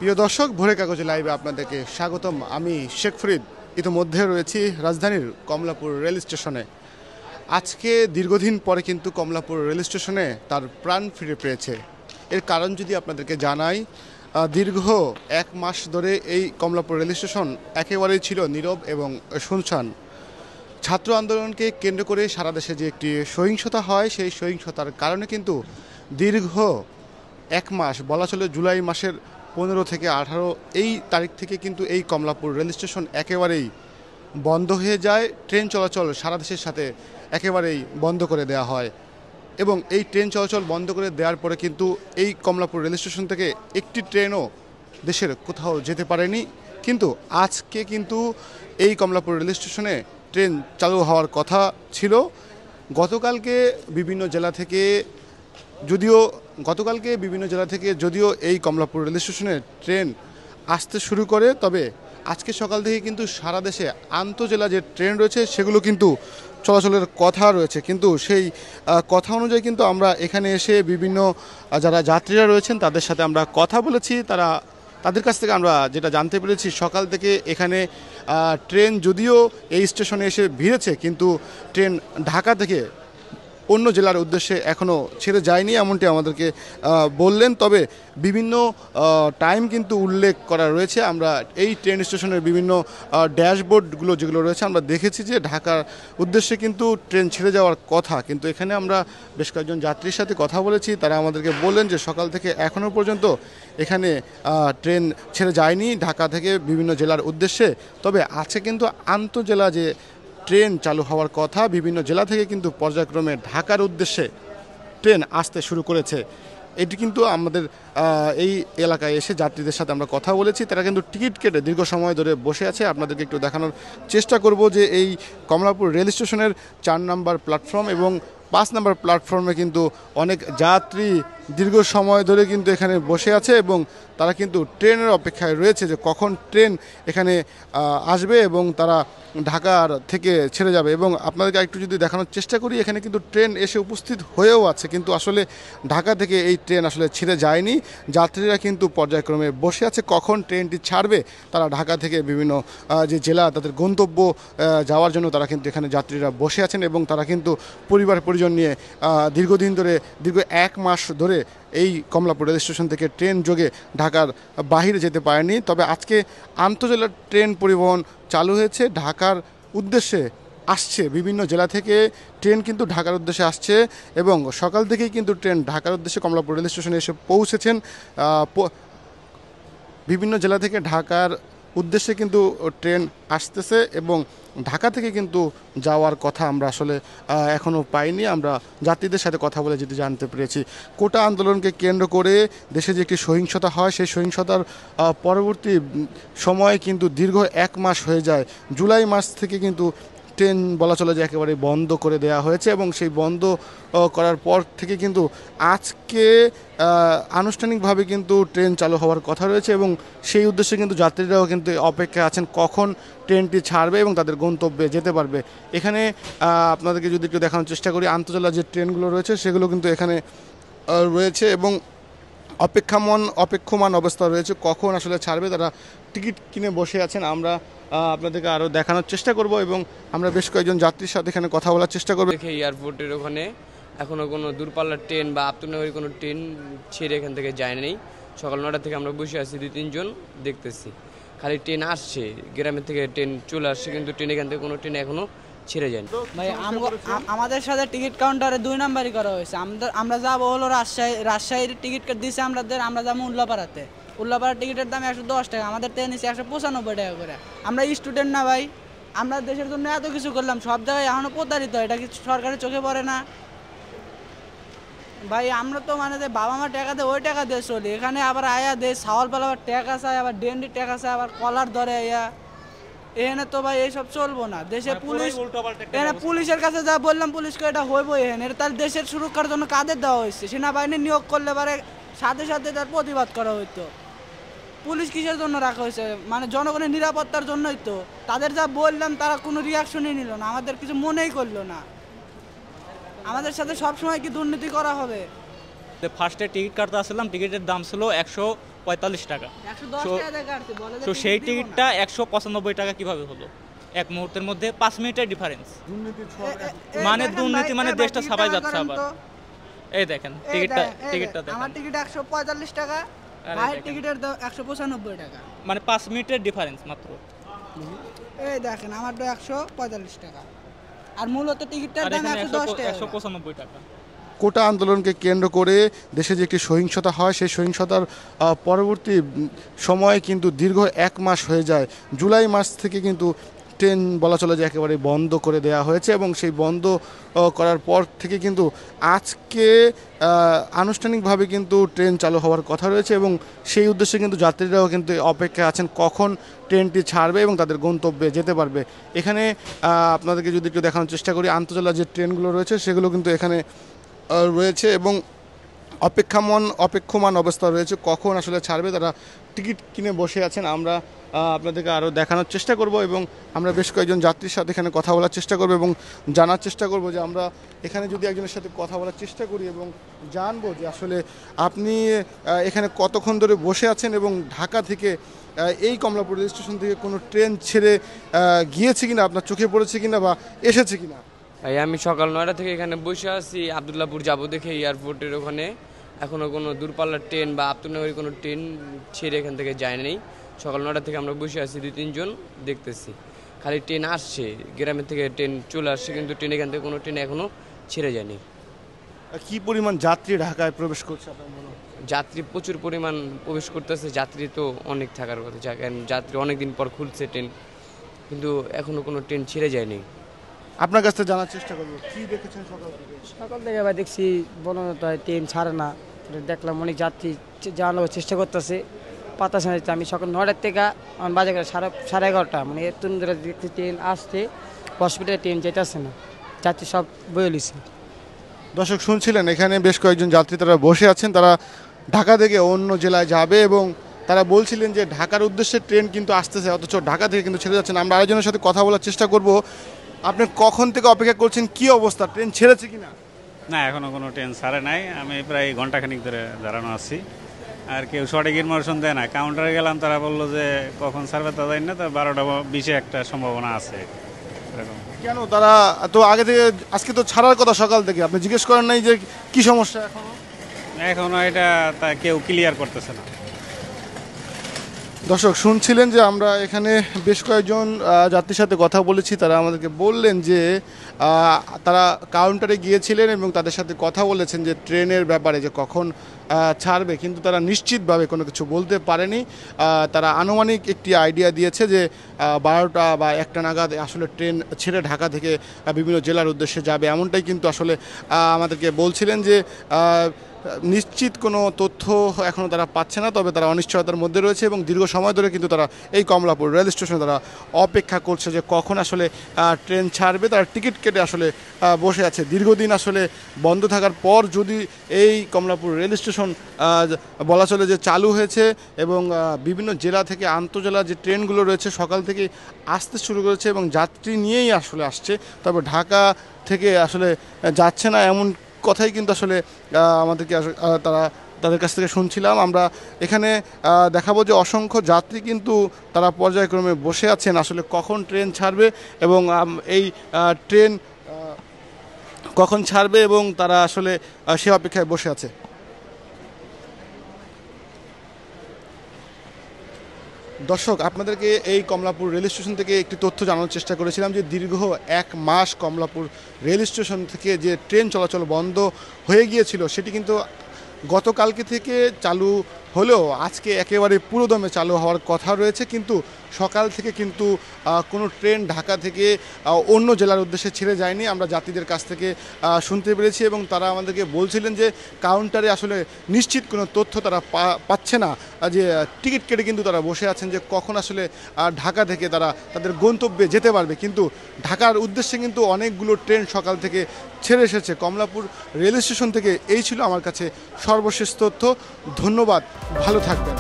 প্রিয় দর্শক, ভোরের কাগজে লাইভে আপনাদেরকে স্বাগতম। আমি শেখ ফরিদ। ইতিমধ্যে রয়েছি রাজধানীর কমলাপুর রেল স্টেশনে। আজকে দীর্ঘদিন পরে কিন্তু কমলাপুর রেল স্টেশনে তার প্রাণ ফিরে পেয়েছে। এর কারণ যদি আপনাদেরকে জানাই, দীর্ঘ 1 মাস ধরে এই কমলাপুর রেল স্টেশন একেবারেই ছিল নীরব এবং শুনশান। ছাত্র আন্দোলনকে কেন্দ্র করে সারা দেশে যে একটি সহিংসতা হয়, সেই সহিংসতার কারণে কিন্তু দীর্ঘ 1 মাস, বলা চলে জুলাই মাসের 15 থেকে 18 এই তারিখ থেকে কিন্তু এই কমলাপুর রেল স্টেশন একেবারেই বন্ধ হয়ে যায়। ট্রেন চলাচল সারা দেশের সাথে একেবারেই বন্ধ করে দেওয়া হয় এবং এই ট্রেন চলাচল বন্ধ করে দেওয়ার পরে কিন্তু এই কমলাপুর রেল স্টেশন থেকে একটি ট্রেনও দেশের কোথাও যেতে পারেনি। কিন্তু আজকে কিন্তু এই কমলাপুর রেল স্টেশনে ট্রেন চালু হওয়ার কথা ছিল। গতকালকে বিভিন্ন জেলা থেকে যদিও এই কমলাপুর রেল স্টেশনে ট্রেন আসতে শুরু করে, তবে আজকে সকাল থেকে কিন্তু সারা দেশে আন্তজেলা যে ট্রেন রয়েছে সেগুলো কিন্তু চলাচলের কথা রয়েছে। কিন্তু সেই কথা অনুযায়ী কিন্তু আমরা এখানে এসে বিভিন্ন যারা যাত্রীরা রয়েছেন তাদের সাথে আমরা কথা বলেছি। তাদের কাছ থেকে আমরা যেটা জানতে পেরেছি, সকাল থেকে এখানে ট্রেন যদিও এই স্টেশনে এসে ভিড়েছে, কিন্তু ট্রেন ঢাকা থেকে অন্য জেলার উদ্দেশ্যে এখনও ছেড়ে যায়নি এমনটি আমাদেরকে বললেন। তবে বিভিন্ন টাইম কিন্তু উল্লেখ করা রয়েছে। আমরা এই ট্রেন স্টেশনের বিভিন্ন ড্যাশবোর্ডগুলো যেগুলো রয়েছে আমরা দেখেছি যে ঢাকার উদ্দেশ্যে কিন্তু ট্রেন ছেড়ে যাওয়ার কথা। কিন্তু এখানে আমরা বেশ কয়েকজন যাত্রীর সাথে কথা বলেছি, তারা আমাদেরকে বললেন যে সকাল থেকে এখনও পর্যন্ত এখানে ট্রেন ছেড়ে যায়নি ঢাকা থেকে বিভিন্ন জেলার উদ্দেশ্যে। তবে আছে কিন্তু আন্তজেলা যে ট্রেন চালু হওয়ার কথা, বিভিন্ন জেলা থেকে কিন্তু পর্যায়ক্রমে ঢাকার উদ্দেশ্যে ট্রেন আসতে শুরু করেছে। এটি কিন্তু আমাদের এই এলাকায় এসে যাত্রীদের সাথে আমরা কথা বলেছি, তারা কিন্তু টিকিট কেটে দীর্ঘ সময় ধরে বসে আছে। আপনাদেরকে একটু দেখানোর চেষ্টা করব যে এই কমলাপুর রেল স্টেশনের 4 নম্বর প্ল্যাটফর্ম এবং 5 নম্বর প্ল্যাটফর্মে কিন্তু অনেক যাত্রী দীর্ঘ সময় ধরে কিন্তু এখানে বসে আছে এবং তারা কিন্তু ট্রেনের অপেক্ষায় রয়েছে যে কখন ট্রেন এখানে আসবে এবং তারা ঢাকার থেকে ছেড়ে যাবে। এবং আপনাদেরকে একটু যদি দেখানোর চেষ্টা করি, এখানে কিন্তু ট্রেন এসে উপস্থিত হয়েও আছে, কিন্তু আসলে ঢাকা থেকে এই ট্রেন আসলে ছেড়ে যায়নি। যাত্রীরা কিন্তু পর্যায়ক্রমে বসে আছে কখন ট্রেনটি ছাড়বে। তারা ঢাকা থেকে বিভিন্ন যে জেলা তাদের গন্তব্য যাওয়ার জন্য তারা কিন্তু এখানে যাত্রীরা বসে আছেন এবং তারা কিন্তু পরিবার পরিজন নিয়ে দীর্ঘ 1 মাস ধরে এই কমলাপুর রেল স্টেশন থেকে ট্রেন যোগে ঢাকার বাহিরে যেতে পারেনি। তবে আজকে আন্তজেলা ট্রেন পরিবহন চালু হয়েছে, ঢাকার উদ্দেশ্যে আসছে। বিভিন্ন জেলা থেকে ট্রেন কিন্তু ঢাকার উদ্দেশ্যে আসছে এবং সকাল থেকেই কিন্তু ট্রেন ঢাকার উদ্দেশ্যে কমলাপুর রেল স্টেশনে এসে পৌঁছেছেন। বিভিন্ন জেলা থেকে ঢাকার উদ্দেশ্যে কিন্তু ট্রেন আসতেছে এবং ঢাকা থেকে কিন্তু যাওয়ার কথা আমরা আসলে এখনও পাইনি। আমরা যাত্রীদের সাথে কথা বলে যেটি জানতে পেরেছি, কোটা আন্দোলনকে কেন্দ্র করে দেশে যে একটি সহিংসতা হয়, সেই সহিংসতার পরবর্তী সময়ে কিন্তু দীর্ঘ 1 মাস হয়ে যায়। জুলাই মাস থেকে কিন্তু ট্রেন বলা চলে যে একেবারে বন্ধ করে দেওয়া হয়েছে এবং সেই বন্ধ করার পর থেকে কিন্তু আজকে আনুষ্ঠানিকভাবে কিন্তু ট্রেন চালু হওয়ার কথা রয়েছে এবং সেই উদ্দেশ্যে কিন্তু যাত্রীরাও কিন্তু অপেক্ষায় আছেন কখন ট্রেনটি ছাড়বে এবং তাদের গন্তব্যে যেতে পারবে। এখানে আপনাদেরকে যদি একটু দেখানোর চেষ্টা করি, আন্তজেলা যে ট্রেনগুলো রয়েছে সেগুলো কিন্তু এখানে রয়েছে এবং অপেক্ষমান অবস্থা রয়েছে কখন আসলে ছাড়বে। তারা টিকিট কিনে বসে আছেন। আমরা আপনাদেরকে আরও দেখানোর চেষ্টা করব এবং আমরা বেশ কয়েকজন যাত্রীর সাথে এখানে কথা বলার চেষ্টা করব। দেখে এয়ারপোর্টের ওখানে এখনও কোনো দূরপাল্লার ট্রেন বা আন্তনগরী কোনো ট্রেন ছেড়ে এখান থেকে যায়নি। সকাল 9টা থেকে আমরা বসে আছি, 2-3 জন দেখতেছি খালি ট্রেন আসছে, গ্রামের থেকে ট্রেন চলে আসছে, কিন্তু ট্রেন এখান থেকে কোনো ট্রেন এখনও ছেড়ে যায়নি। ভাই আমাদের সাথে টিকিট কাউন্টারে 2 নাম্বারই করা হয়েছে। আমরা যাবো হলো রাজশাহীর টিকিট দিয়েছে আমরা যাবো উল্লাপাড়ার টিকিটের দাম 110 টাকা, আমাদের ট্রেন নিচ্ছে 195 টাকা করে। আমরা স্টুডেন্ট না ভাই, আমরা দেশের জন্য এত কিছু করলাম, সব জায়গায় এখনও প্রতারিত। এটা কি সরকারের চোখে পড়ে না ভাই? আমরা তো মানে যে বাবা মা টাকা দেয় ওই টাকা দিয়ে চলি, এখানে আবার আয়া দেয় ছাওয়াল পালাবার টাকা চায়, আবার ডেন্ডি টাকা চায়, আবার কলার ধরে আয়া। এখানে তো ভাই এইসব চলবো না। দেশে পুলিশ, এখানে পুলিশের কাছে যা বললাম পুলিশকে এটা হইবো। এখানে তার দেশের সুরক্ষার জন্য কাদের দেওয়া হয়েছে? সেনাবাহিনী নিয়োগ করলে পারে সাথে সাথে তার প্রতিবাদ করা হইতো। পুলিশ কিসের জন্য রাখা হয়েছে? মানে জনগণের নিরাপত্তার জন্যই তো। তাদের যা বললাম তারা কোনো রিয়াকশনই নিল না, আমাদের কিছু মনেই করলো না। আমাদের সাথে সবসময় কি দুর্নীতি করা হবে? ফার্স্টে টিকিট কাটতে আসলাম, টিকিটের দাম ছিল 45 টাকা। 110 So- টাকা দিয়ে কাটছে, বলে যে তো টিকিট সেই দিব না। টিকিটটা 195 টাকা কিভাবে হলো এক মুহূর্তের মধ্যে? 5 মিনিটের ডিফারেন্স। মানে দেখেন দুর্নীতি, ভাই, মানে এই ভাই, দেশটা টিকিটটা ছাপাই বের যাচ্ছে করেন আবার। তো। এই দেখেন এই টিকিটটা, দেখেন, এই টিকিটটা দেখেন, আমার দেখেন। টিকিট 145 টাকা, আরে ভাইয়ের দেখেন। টিকিটের দাম 195 টাকা। মানে 5 মিনিটের ডিফারেন্স মাত্র। এই দেখেন আমারটা 145 টাকা, আর মূলত টিকিটটার আর দাম এখানে 110 টাকা। 195 টাকা। কোটা আন্দোলনকে কেন্দ্র করে দেশে যে একটি সহিংসতা হয়, সেই সহিংসতার পরবর্তী সময়ে কিন্তু দীর্ঘ 1 মাস হয়ে যায়। জুলাই মাস থেকে কিন্তু ট্রেন বলা চলে যে একেবারে বন্ধ করে দেওয়া হয়েছে, এবং সেই বন্ধ করার পর থেকে কিন্তু আজকে আনুষ্ঠানিকভাবে কিন্তু ট্রেন চালু হওয়ার কথা রয়েছে, এবং সেই উদ্দেশ্যে কিন্তু যাত্রীরাও কিন্তু অপেক্ষায় আছেন কখন ট্রেনটি ছাড়বে এবং তাদের গন্তব্যে যেতে পারবে। এখানে আপনাদেরকে যদি একটু দেখানোর চেষ্টা করি, আন্তজেলা যে ট্রেনগুলো রয়েছে সেগুলো কিন্তু এখানে রয়েছে এবং অপেক্ষমান অবস্থা রয়েছে কখন আসলে ছাড়বে। তারা টিকিট কিনে বসে আছেন। আমরা আপনাদেরকে আরও দেখানোর চেষ্টা করব, এবং আমরা বেশ কয়েকজন যাত্রীর সাথে এখানে কথা বলার চেষ্টা করব এবং জানার চেষ্টা করব যে আমরা এখানে যদি একজনের সাথে কথা বলার চেষ্টা করি এবং জানবো যে আসলে আপনি এখানে কতক্ষণ ধরে বসে আছেন, এবং ঢাকা থেকে এই কমলাপুর রেল স্টেশন থেকে কোনো ট্রেন ছেড়ে গিয়েছে কিনা, আপনার চোখে পড়েছে কিনা বা এসেছে কিনা। ভাই আমি সকাল 9টা থেকে এখানে বসে আছি, আবদুল্লাপুর যাবো দেখে এয়ারপোর্টের ওখানে এখনও কোনো দূরপাল্লার ট্রেন বা আবদুল্লাপুরের কোনো ট্রেন ছেড়ে এখান থেকে যায় নাই। সকাল 9টা থেকে আমরা বসে আছি, 2-3 জন দেখতেছি। খালি ট্রেন আসছে, গ্রামের থেকে ট্রেন চলে আসছে, কিন্তু ট্রেন এখান থেকে কোনো ট্রেন এখনও ছেড়ে যায়নি। কি পরিমাণ যাত্রী ঢাকায় প্রবেশ করছে আপনার মনে হয়? যাত্রী প্রচুর পরিমাণ প্রবেশ করতেছে, যাত্রী তো অনেক থাকার কথা, কারণ যাত্রী অনেক দিন পর খুলছে ট্রেন, কিন্তু এখনও কোনো ট্রেন ছেড়ে যায়নি। আপনার কাছ থেকে জানার চেষ্টা করবো কি দেখেছেন সকাল থেকে। সকাল থেকে এবার দেখছি বলানো তো ট্রেন ছাড়ে না, দেখলাম অনেক যাত্রী জানানোর চেষ্টা করতেছে, পাতাছে না। আমি সকাল 9টার থেকে আমার বাজে করে সাড়ে 11টা, মানে এত ধরে দেখছি ট্রেন আসছে, হসপিটালে ট্রেন যেতেছে না, যাত্রী সব বয়ে লিছে। দর্শক শুনছিলেন, এখানে বেশ কয়েকজন যাত্রী তারা বসে আছেন, তারা ঢাকা থেকে অন্য জেলায় যাবে এবং তারা বলছিলেন যে ঢাকার উদ্দেশ্যে ট্রেন কিন্তু আসতেছে, অথচ ঢাকা থেকে কিন্তু ছেড়ে যাচ্ছে না। আমরা আরেকজনের সাথে কথা বলার চেষ্টা করব। আপনি কখন থেকে অপেক্ষা করছেন, কি অবস্থা, ট্রেন ছেড়েছে কিনা? না, এখনো কোনো ট্রেন ছাড়ে নাই। আমি প্রায় ঘন্টাখানিক ধরে দাঁড়ানো আছি, আর কেউ সঠিক ইনফরমেশন দেয় না। কাউন্টারে গেলাম, তারা বললো যে কখন ছাড়বে তা জানি না, তো 12টা 20 একটা সম্ভাবনা আছে এরকম। কেন তারা তো আগে থেকে, আজকে তো ছাড়ার কথা সকাল থেকে, আপনি জিজ্ঞেস করেন নাই যে কি সমস্যা এখনো? এখনো এটা তা কেউ ক্লিয়ার করতেছে না। দর্শক শুনছিলেন যে আমরা এখানে বেশ কয়েকজন যাত্রীর সাথে কথা বলেছি, তারা আমাদেরকে বললেন যে তারা কাউন্টারে গিয়েছিলেন এবং তাদের সাথে কথা বলেছেন যে ট্রেনের ব্যাপারে, যে কখন ছাড়বে, কিন্তু তারা নিশ্চিতভাবে কোনো কিছু বলতে পারেনি। তারা আনুমানিক একটি আইডিয়া দিয়েছে যে 12টা বা 1টা নাগাদ আসলে ট্রেন ছেড়ে ঢাকা থেকে বিভিন্ন জেলার উদ্দেশ্যে যাবে, এমনটাই কিন্তু আসলে আমাদেরকে বলছিলেন যে নিশ্চিত কোনো তথ্য এখনও তারা পাচ্ছে না, তবে তারা অনিশ্চয়তার মধ্যে রয়েছে এবং দীর্ঘ সময় ধরে কিন্তু তারা এই কমলাপুর রেল স্টেশনে তারা অপেক্ষা করছে যে কখন আসলে ট্রেন ছাড়বে। তারা টিকিট কেটে আসলে বসে আছে। দীর্ঘদিন আসলে বন্ধ থাকার পর যদি এই কমলাপুর রেল স্টেশন বলা চলে যে চালু হয়েছে, এবং বিভিন্ন জেলা থেকে আন্তজেলা যে ট্রেনগুলো রয়েছে সকাল থেকে আসতে শুরু করেছে এবং যাত্রী নিয়েই আসলে আসছে, তবে ঢাকা থেকে আসলে যাচ্ছে না, এমন কথাই কিন্তু আসলে আমাদেরকে তাদের কাছ থেকে শুনছিলাম। আমরা এখানে দেখাবো যে অসংখ্য যাত্রী কিন্তু তারা পর্যায়ক্রমে বসে আছেন আসলে কখন ট্রেন ছাড়বে এবং এই ট্রেন কখন ছাড়বে, এবং তারা আসলে সে অপেক্ষায় বসে আছে। দর্শক আপনাদেরকে এই কমলাপুর রেল স্টেশন থেকে একটি তথ্য জানানোর চেষ্টা করেছিলাম যে দীর্ঘ 1 মাস কমলাপুর রেল স্টেশন থেকে যে ট্রেন চলাচল বন্ধ হয়ে গিয়েছিল, সেটি কিন্তু গতকালকে থেকে চালু হলেও আজকে একেবারে পুরোদমে চালু হওয়ার কথা রয়েছে, কিন্তু সকাল থেকে কিন্তু কোনো ট্রেন ঢাকা থেকে অন্য জেলার উদ্দেশ্যে ছেড়ে যায়নি, আমরা যাত্রীদের কাছ থেকে শুনতে পেরেছি। এবং তারা আমাদেরকে বলছিলেন যে কাউন্টারে আসলে নিশ্চিত কোনো তথ্য তারা পাচ্ছে না, যে টিকিট কেটে কিন্তু তারা বসে আছেন যে কখন আসলে ঢাকা থেকে তারা তাদের গন্তব্যে যেতে পারবে, কিন্তু ঢাকার উদ্দেশ্যে কিন্তু অনেকগুলো ট্রেন সকাল থেকে ছেড়ে এসেছে। কমলাপুর রেল স্টেশন থেকে এই ছিল আমার কাছে সর্বশেষ তথ্য। ধন্যবাদ, ভালো থাকবেন।